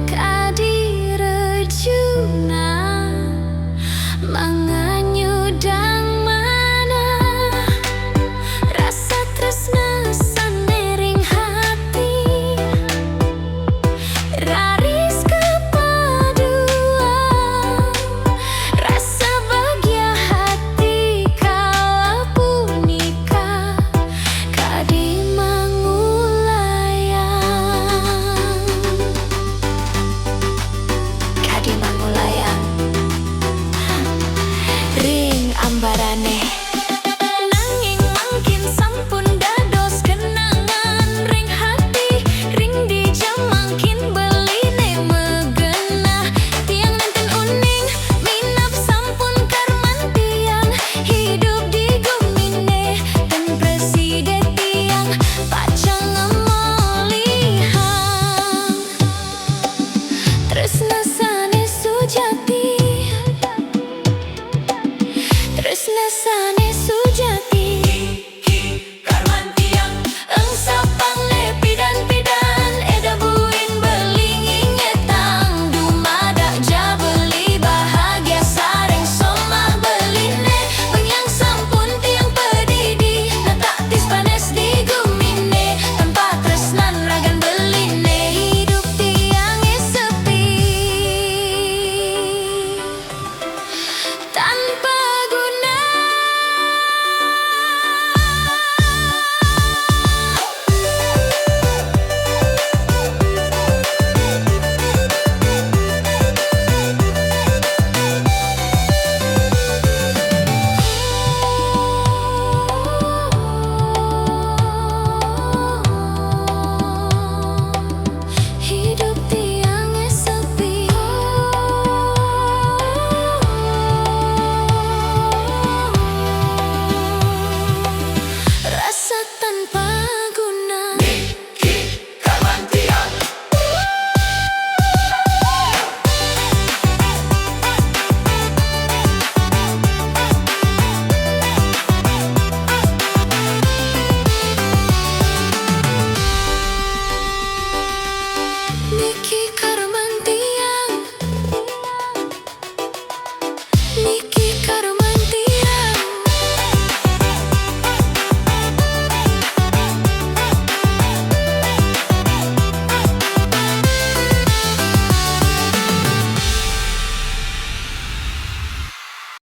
kadirejuna manganyudang mana rasa tresna sanering hati raris kepadua rasa bahagia hati kala punika kadi mangulayang ring ambarane nanging mangkin sampun dados kenangan ring hati ring dijam mangkin beline megena tiang nenten uning minap sampun karman tiang hidup di gumine dan presiden tiang pacang ngemolihang tresna